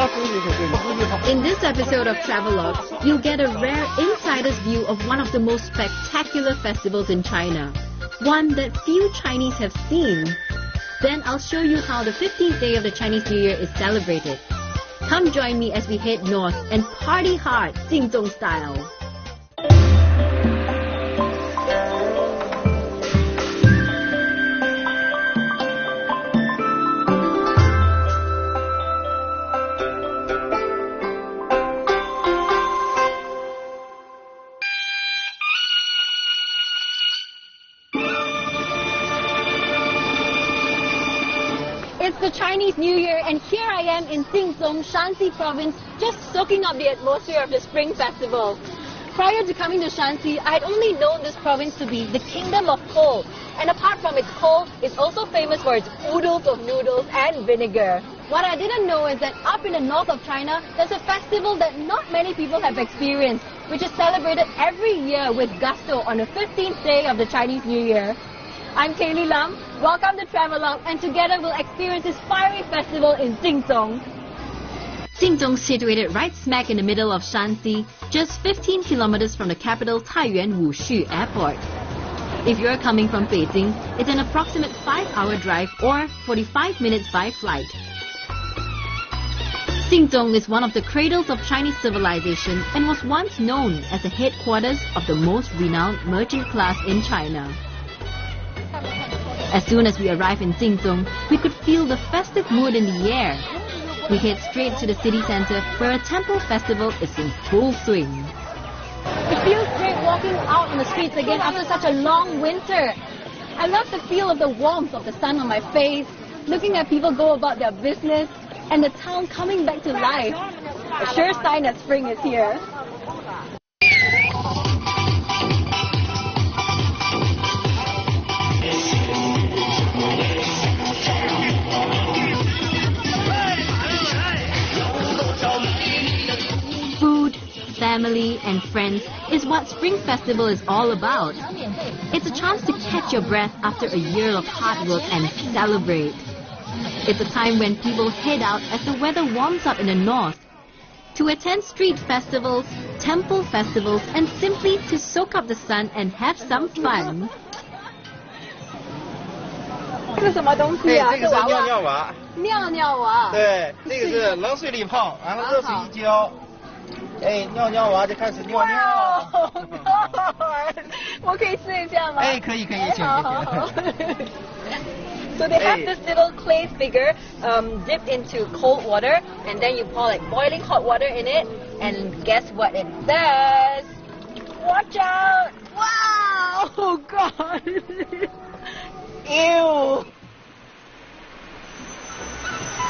In this episode of Travelogue, you'll get a rare insider's view of one of the most spectacular festivals in China, one that few Chinese have seen. Then I'll show you how the 15th day of the Chinese New Year is celebrated. Come join me as we head north and party hard, Singsong style. It's the Chinese New Year and here I am in Singsong, Shanxi province, just soaking up the atmosphere of the Spring Festival. Prior to coming to Shanxi, I had only known this province to be the kingdom of coal. And apart from its coal, it's also famous for its oodles of noodles and vinegar. What I didn't know is that up in the north of China, there's a festival that not many people have experienced, which is celebrated every year with gusto on the 15th day of the Chinese New Year. I'm Kaylee Lam, welcome to Travelogue, and together we'll experience this fiery festival in Singsong. Singsong is situated right smack in the middle of Shanxi, just 15 kilometers from the capital Taiyuan Wushu Airport. If you're coming from Beijing, it's an approximate 5-hour drive or 45 minutes by flight. Singsong is one of the cradles of Chinese civilization and was once known as the headquarters of the most renowned merchant class in China. As soon as we arrive in Singsong, we could feel the festive mood in the air. We head straight to the city center where a temple festival is in full swing. It feels great walking out on the streets again after such a long winter. I love the feel of the warmth of the sun on my face, looking at people go about their business, and the town coming back to life. A sure sign that spring is here. Food, family and friends is what Spring Festival is all about. It's a chance to catch your breath after a year of hard work and celebrate. It's a time when people head out as the weather warms up in the north to attend street festivals, temple festivals, and simply to soak up the sun and have some fun. 这是什么东西啊？这个是尿尿娃。尿尿娃。对，这个是冷水里泡，然后热水一浇，哎，尿尿娃就开始尿尿。我可以试一下吗？哎，可以，请。So they have this little clay figure dipped into cold water, and then you pour like boiling hot water in it, and guess what it does? Watch out! Wow! Oh God! Ew!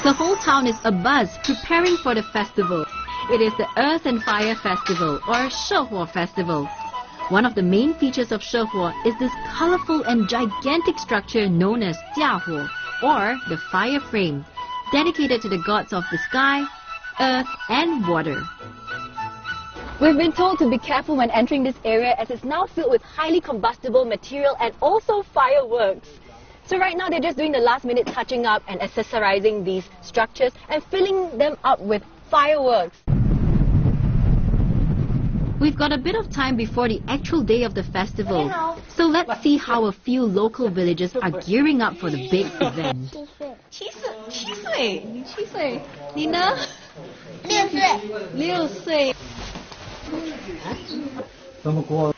The whole town is abuzz, preparing for the festival. It is the Earth and Fire Festival, or Shehuo Festival. One of the main features of Shehuo is this colorful and gigantic structure known as Jiahuo, or the fire frame, dedicated to the gods of the sky, earth, and water. We've been told to be careful when entering this area as it's now filled with highly combustible material and also fireworks. So right now they're just doing the last minute touching up and accessorizing these structures and filling them up with fireworks. We've got a bit of time before the actual day of the festival, so let's see how a few local villagers are gearing up for the big event. 7岁，你7岁，你呢？6岁，6岁。怎么过？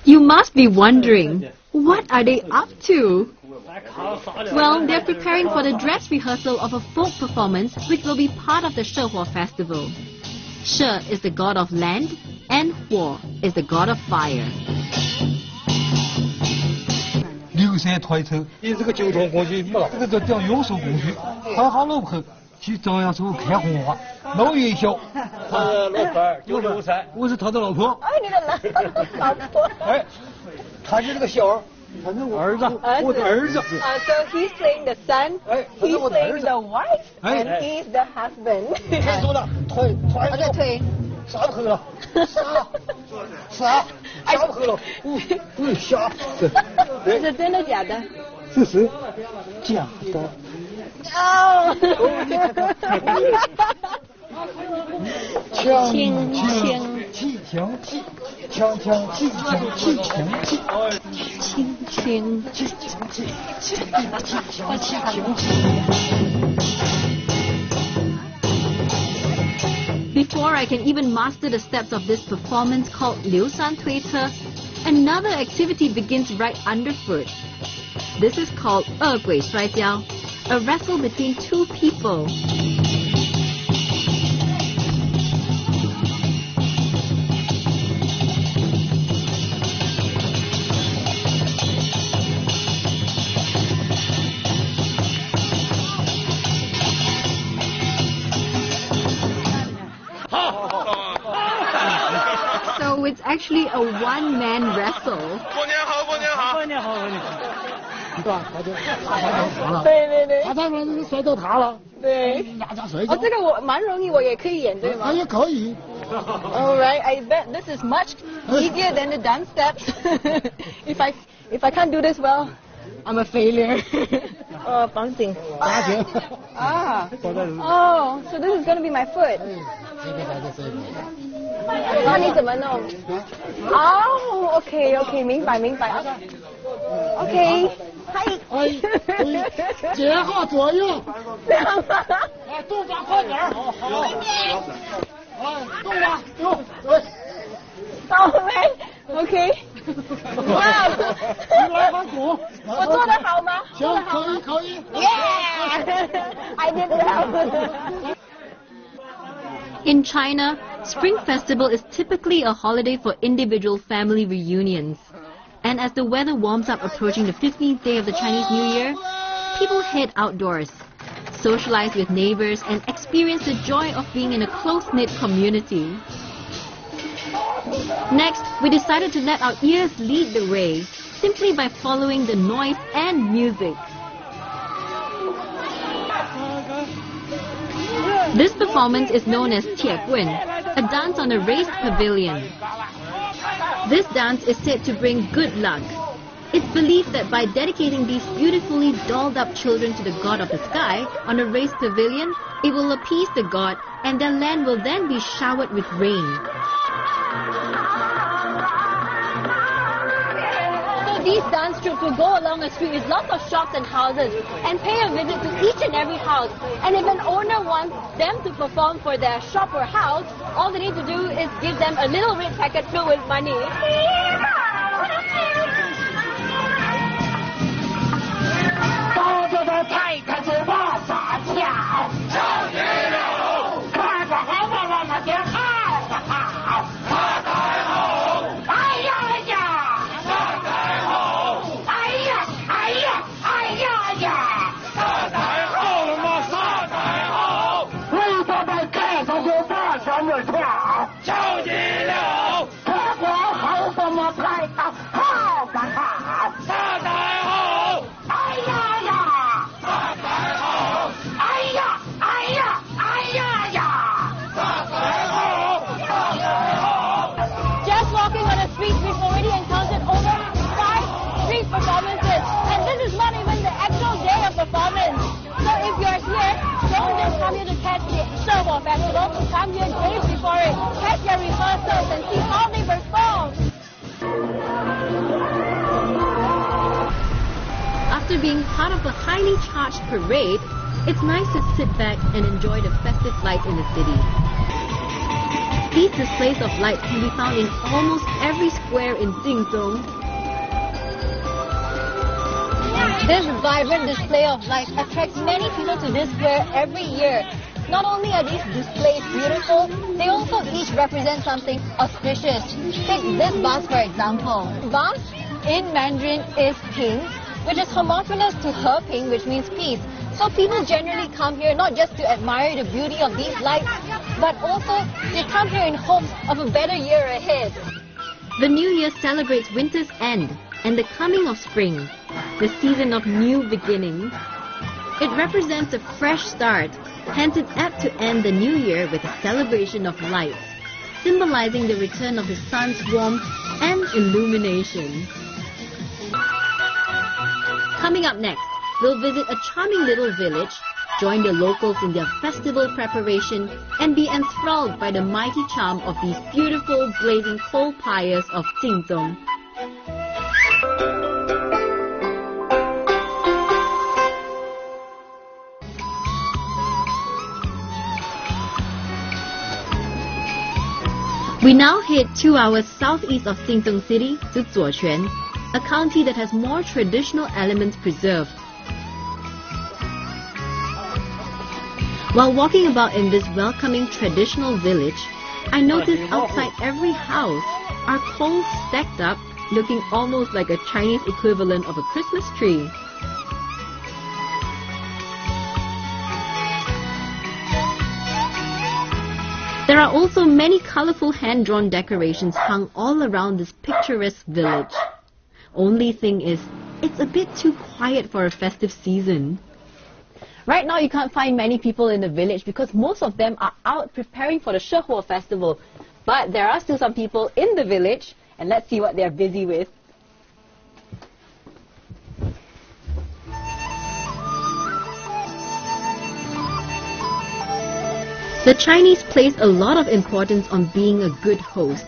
You must be wondering, what are they up to? Well, they're preparing for the dress rehearsal of a folk performance which will be part of the Shehuo Festival. She is the god of land and Huo is the god of fire. 流水推车，你这个交通工具没了，这个叫运输工具，好好路口去照样走开红花，老元宵。他的老伴儿就是我是他的老婆。哎，你的老婆。哎，他是这个小儿。 儿子，我的儿子。So he's playing the son, he's playing the wife, and he's the husband. 看多了，腿，腿，啥不喝了？啥不喝了？瞎。这是真的假的？这是假的。Oh. Before I can even master the steps of this performance called Liu Shan Tui Ce, another activity begins right underfoot. This is called 恶鬼摔跤, a wrestle between two people. So it's actually a one-man wrestle. 过年好，过年好，过年好，过年好。是吧？他就塌了。对对对。他在那摔到塌了。对。大家摔跤。哦，这个我蛮容易，我也可以演，对吗？也可以。Alright, I bet this is much easier than the dance steps. if I can't do this well, I'm a failure. 绑紧。打紧。啊。Oh, so this is going to be my foot. 那你怎么弄？哦 ，OK， 明白。OK， 嗨。接下左右。这样吗？哎，动作快点。好。哎，动吧，对。到没 ？OK。哇！你来把鼓。我做得好吗？行，可以。Yeah，I did well. In China, Spring Festival is typically a holiday for individual family reunions. And as the weather warms up approaching the 15th day of the Chinese New Year, people head outdoors, socialize with neighbors, and experience the joy of being in a close-knit community. Next, we decided to let our ears lead the way, simply by following the noise and music. This performance is known as Tie Guen, a dance on a raised pavilion. This dance is said to bring good luck. It's believed that by dedicating these beautifully dolled up children to the god of the sky on a raised pavilion, it will appease the god and their land will then be showered with rain. These dance troops will go along a street with lots of shops and houses and pay a visit to each and every house. And if an owner wants them to perform for their shop or house, all they need to do is give them a little red packet filled with money. Just walking on the streets, we've already encountered over 5 street performances, and this is not even the actual day of performance. So if you're here, don't just come here to catch the Shanxi Festival, come here days before it, catch their rehearsals and see how they perform. After being part of a highly charged parade, it's nice to sit back and enjoy the festive light in the city. These displays of lights can be found in almost every square in Singsong. This vibrant display of lights attracts many people to this square every year. Not only are these displays beautiful, they also each represent something auspicious. Take this vase for example. Vase in Mandarin is ping, which is homophonous to he ping, which means peace. So people generally come here not just to admire the beauty of these lights, but also they come here in hopes of a better year ahead. The New Year celebrates winter's end and the coming of spring, the season of new beginnings. It represents a fresh start, hence it's apt to end the new year with a celebration of lights, symbolizing the return of the sun's warmth and illumination. Coming up next, we'll visit a charming little village join the locals in their festival preparation, and be enthralled by the mighty charm of these beautiful blazing coal pyres of Jinzhong. We now head 2 hours southeast of Singsong City to Zuoquan, a county that has more traditional elements preserved. While walking about in this welcoming traditional village, I noticed outside every house are coals stacked up, looking almost like a Chinese equivalent of a Christmas tree. There are also many colorful hand-drawn decorations hung all around this picturesque village. Only thing is, it's a bit too quiet for a festive season. Right now you can't find many people in the village because most of them are out preparing for the Shehuo Festival. But there are still some people in the village, and let's see what they're busy with. The Chinese place a lot of importance on being a good host.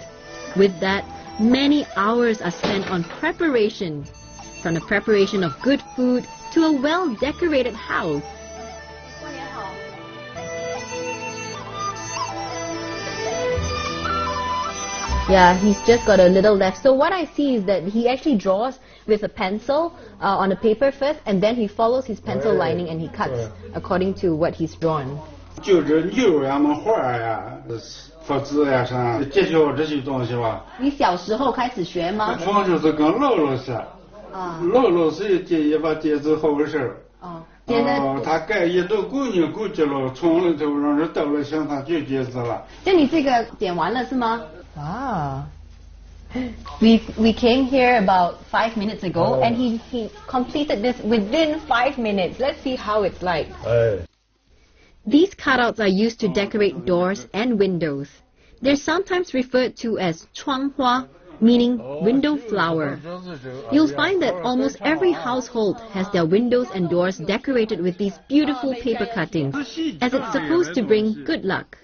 With that, many hours are spent on preparation, from the preparation of good food to a well-decorated house. Yeah, he's just got a little left. So what I see is that he actually draws with a pencil on the paper first, and then he follows his pencil lining and he cuts according to what he's drawn. 就是牛呀嘛花呀佛子呀啥介绍这些东西吧。你小时候开始学吗？从就是跟姥姥学，姥姥是接一把戒指后事。他盖一都姑娘估计了，从里头让人到了向他就戒指了。就你这个点完了是吗？啊。We came here about 5 minutes ago, and he completed this within 5 minutes. Let's see how it's like. These cutouts are used to decorate doors and windows. They're sometimes referred to as 窗花, meaning window flower. You'll find that almost every household has their windows and doors decorated with these beautiful paper cuttings, as it's supposed to bring good luck.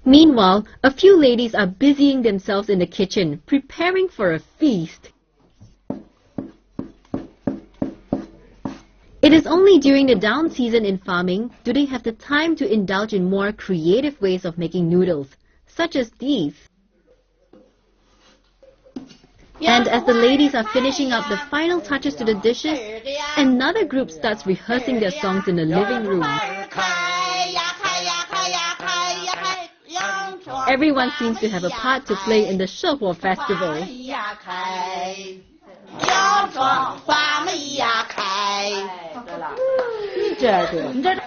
Meanwhile, a few ladies are busying themselves in the kitchen, preparing for a feast. It is only during the down season in farming do they have the time to indulge in more creative ways of making noodles, such as these. And as the ladies are finishing up the final touches to the dishes, another group starts rehearsing their songs in the living room. Everyone seems to have a part to play in the Shehuo Festival. 洋装花梅呀开，对了，你这是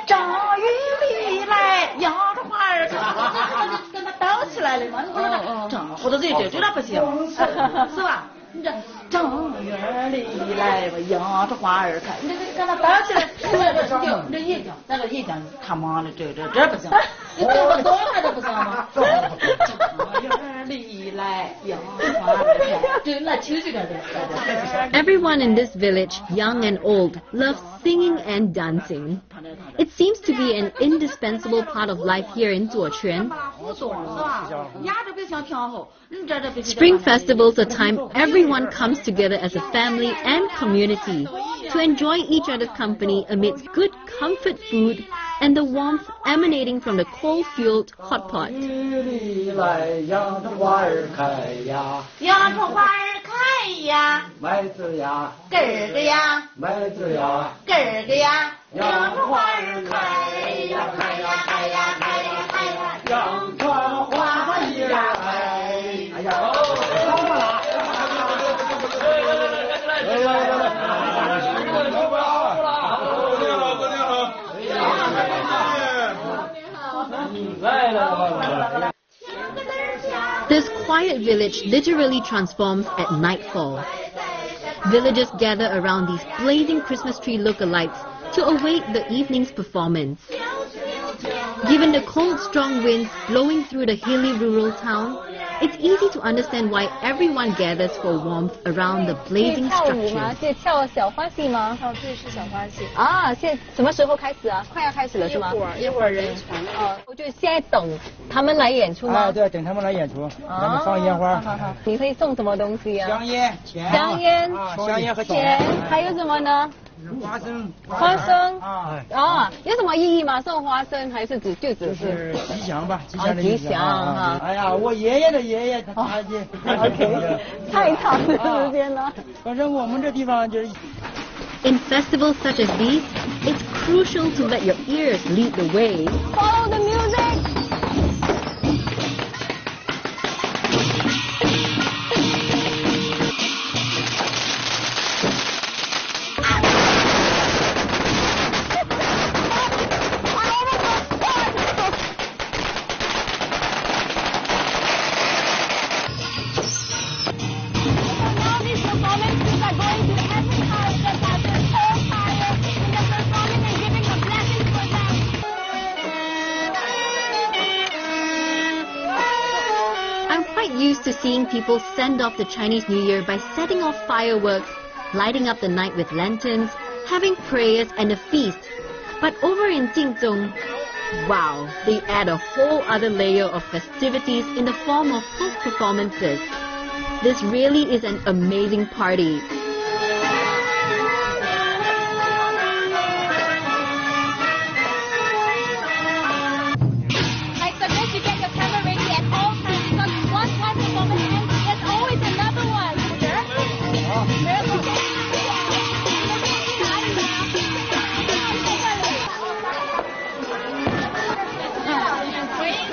正月里来，洋装花儿开，这跟他倒起来了嘛？你不能正或者这不行，是吧？你这正月里来吧，洋装花儿开，你这跟他倒起来，这一讲，咱这一讲他忙了，这不行，你动不动他都不行吗？正月里来，洋装花儿开，这那情绪感。 Everyone in this village, young and old, loves singing and dancing. It seems to be an indispensable part of life here in Zuoquan. Spring festivals are a time everyone comes together as a family and community to enjoy each other's company amidst good comfort food and the warmth emanating from the coal-fueled hot pot. This quiet village literally transforms at nightfall. Villagers gather around these blazing Christmas tree lookalikes to await the evening's performance. Given the cold, strong winds blowing through the hilly rural town, It's easy to understand why everyone gathers for warmth around the blazing structure. 这跳小花戏吗？哦，对，是小花戏。啊，现在什么时候开始啊？快要开始了是吗？一会儿人传。哦，我就现在等他们来演出吗？啊，对，等他们来演出，咱们放烟花。好。你会送什么东西啊？香烟、钱。香烟、香烟和钱，还有什么呢？花生啊，有什么意义吗？送花生还是只是吉祥吧，吉祥的意思。吉祥哈。哎呀，我爷爷的爷爷他就太长的时间了。反正我们这地方就是。In festivals such as these, it's crucial to let your ears lead the way. Follow the music. Used to seeing people send off the Chinese New Year by setting off fireworks, lighting up the night with lanterns, having prayers and a feast. But over in Jinzhong, wow, they add a whole other layer of festivities in the form of folk performances. This really is an amazing party.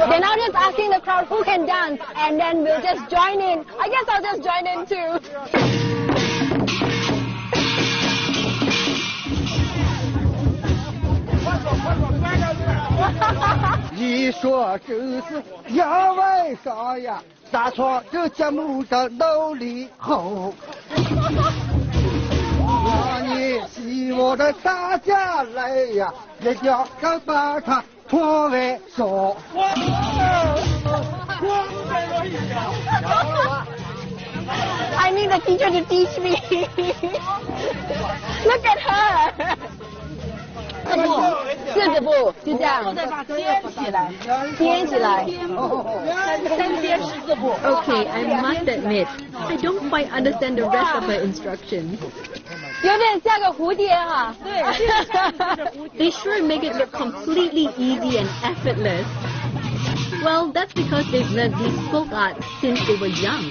They're now just asking the crowd who can dance, and then we'll just join in. I guess I'll just join in too. 一说就是要为啥呀？大错这节目的努力后。你希望的大家来呀，也要要把它拖为手。I need the teacher to teach me. Look at her. 四步，就这样。再把颠起来。颠起来。三颠14步。Okay, I must admit, I don't quite understand the rest of her instructions. 有点像个蝴蝶哈。对。They sure make it look completely easy and effortless. Well, that's because they've learned these folk arts since they were young.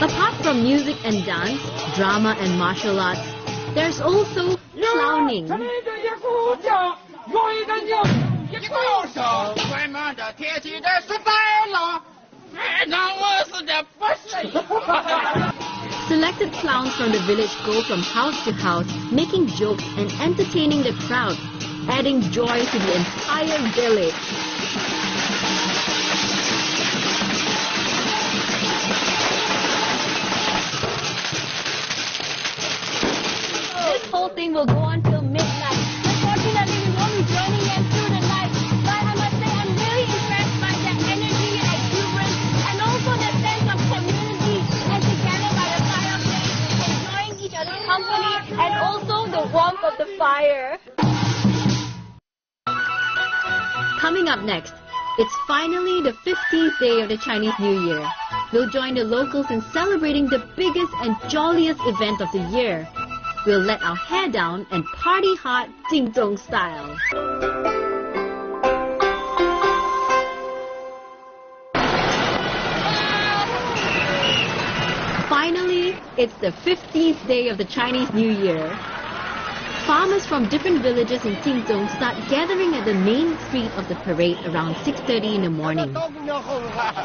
Apart from music and dance, drama and martial arts, there's also clowning. Selected clowns from the village go from house to house, making jokes and entertaining the crowd, adding joy to the entire village. This whole thing will go on till midnight. Unfortunately, we won't be joining them through the night. But I must say, I'm really impressed by their energy and exuberance, and also the sense of community and together by the fireplace, enjoying each other's company, and also the warmth of the fire. Coming up next, it's finally the 15th day of the Chinese New Year. We'll join the locals in celebrating the biggest and jolliest event of the year. We'll let our hair down and party hard Jinzhong style. Finally, it's the 15th day of the Chinese New Year. Farmers from different villages in Singsong start gathering at the main street of the parade around 6:30 in the morning.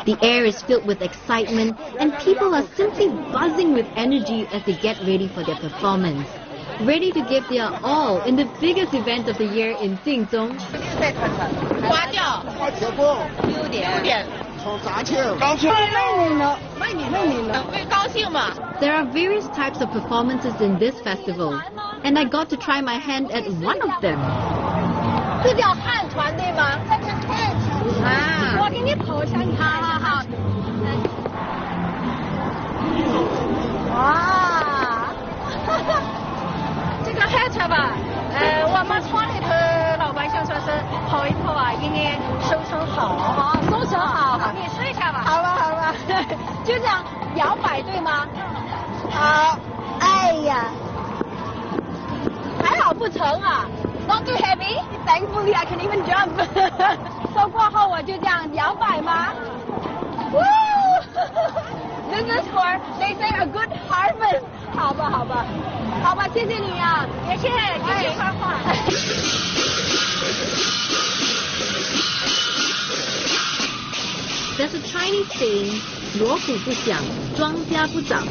The air is filled with excitement and people are simply buzzing with energy as they get ready for their performance. Ready to give their all in the biggest event of the year in Singsong. 花轿6点，从杂庆，妹妹呢？ There are various types of performances in this festival, and I got to try my hand at one of them. 这叫汉传对吗？啊，我给你投下，你看，好。哇，这个汉传吧，我们村里头老百姓说是跑一跑啊，一年收成好，收成好，你试一下吧。好吧，好吧，就这样摇摆对吗？好，哎呀，还好不成啊。Not too heavy. Thankfully, I can even jump. 收过后我就这样摇摆吗 ？Woo! This is for they say a good harvest. 好吧，好吧，好吧，谢谢你啊，谢谢，谢谢花花。There's a Chinese saying, 锣鼓不响，庄稼不长,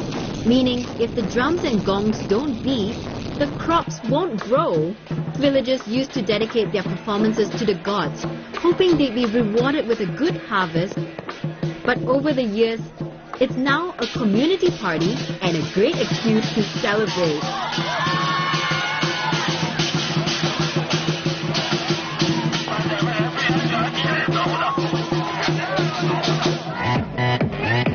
meaning if the drums and gongs don't beat, the crops won't grow. Villagers used to dedicate their performances to the gods, hoping they'd be rewarded with a good harvest. But over the years, it's now a community party and a great excuse to celebrate.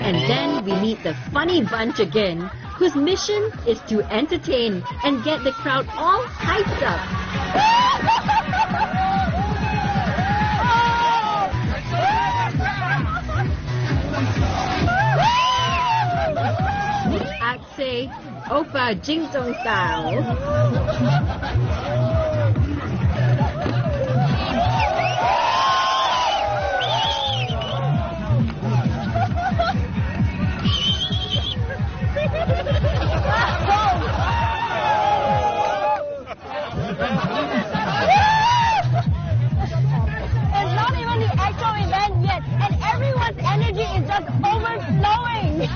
And then we meet the funny bunch again, whose mission is to entertain and get the crowd all hyped up. I'd say, Oppa Jinzhong style. It's not even the actual event yet, and everyone's energy is just overflowing.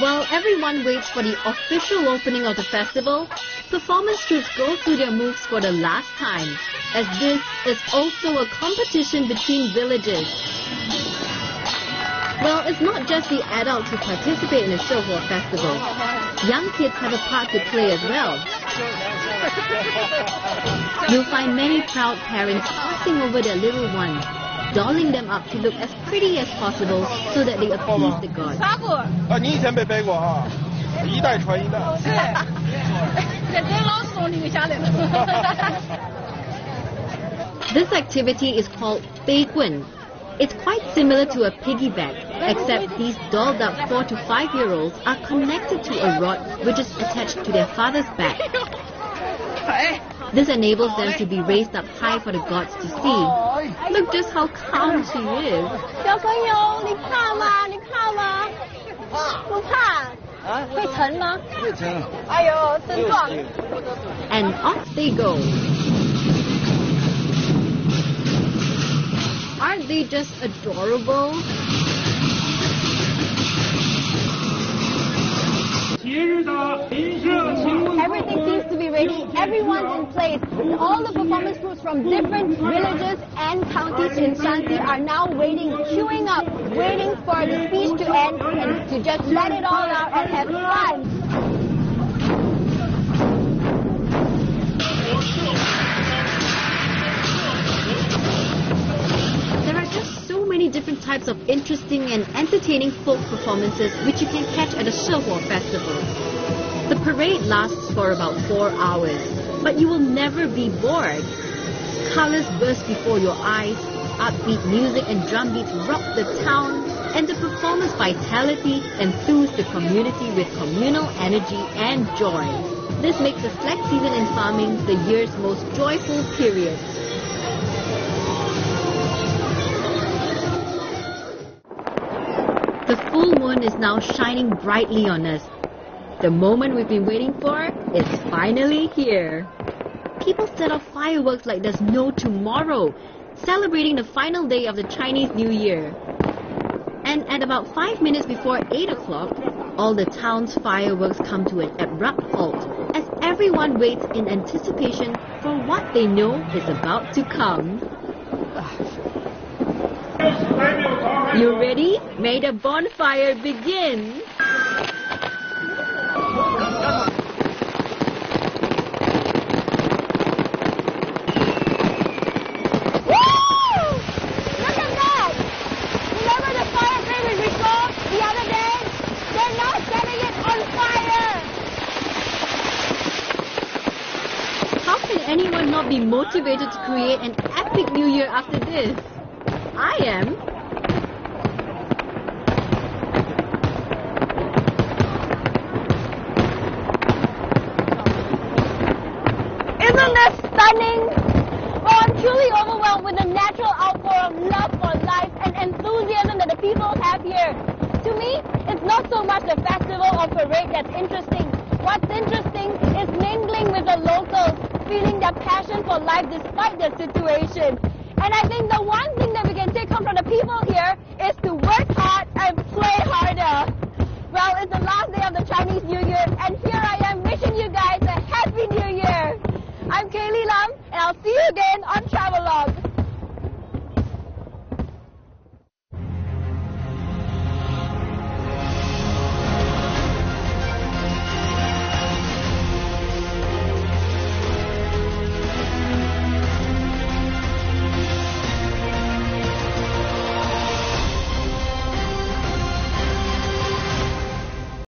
While everyone waits for the official opening of the festival, performance troops go through their moves for the last time, as this is also a competition between villages. Well, it's not just the adults who participate in the Shouhuo festival. Young kids have a part to play as well. You'll find many proud parents fussing over their little ones, dolling them up to look as pretty as possible so that they appease the gods. 你以前没背过啊？一代传一代。是，这跟老师留下来了。This activity is called 背棍. It's quite similar to a piggyback, except these dolled up 4 to 5-year-olds are connected to a rod which is attached to their father's back. This enables them to be raised up high for the gods to see. Look just how calm she is. 小朋友，你怕吗？你怕吗？不怕。会沉吗？会沉。哎呦，真壮。And off they go. Aren't they just adorable? Everything seems to be ready. Everyone's in place. All the performance groups from different villages and counties in Shanxi are now waiting, queuing up, waiting for the speech to end and to just let it all out and have fun. There are just so many different types of interesting and entertaining folk performances which you can catch at the Shouhuo festival. The parade lasts for about 4 hours, but you will never be bored. Colors burst before your eyes, upbeat music and drum beats rock the town, and the performers' vitality enthuse the community with communal energy and joy. This makes the slack season in farming the year's most joyful period. The full moon is now shining brightly on us. The moment we've been waiting for is finally here. People set off fireworks like there's no tomorrow, celebrating the final day of the Chinese New Year. And at about 5 minutes before 8 o'clock, all the town's fireworks come to an abrupt halt as everyone waits in anticipation for what they know is about to come. You ready? May the bonfire begin! Anyone not be motivated to create an epic New Year after this? I am. Isn't this stunning? Well, I'm truly overwhelmed with the natural outpour of love for life and enthusiasm that the people have here. To me, it's not so much the festival or parade that's interesting. What's interesting is mingling with the locals, feeling their passion for life despite their situation. And I think the one thing that we can take home from the people here is to work hard and play harder. Well, it's the last day of the Chinese New Year, and here I am wishing you guys a Happy New Year. I'm Kaylee Lam, and I'll see you again on Travelogue.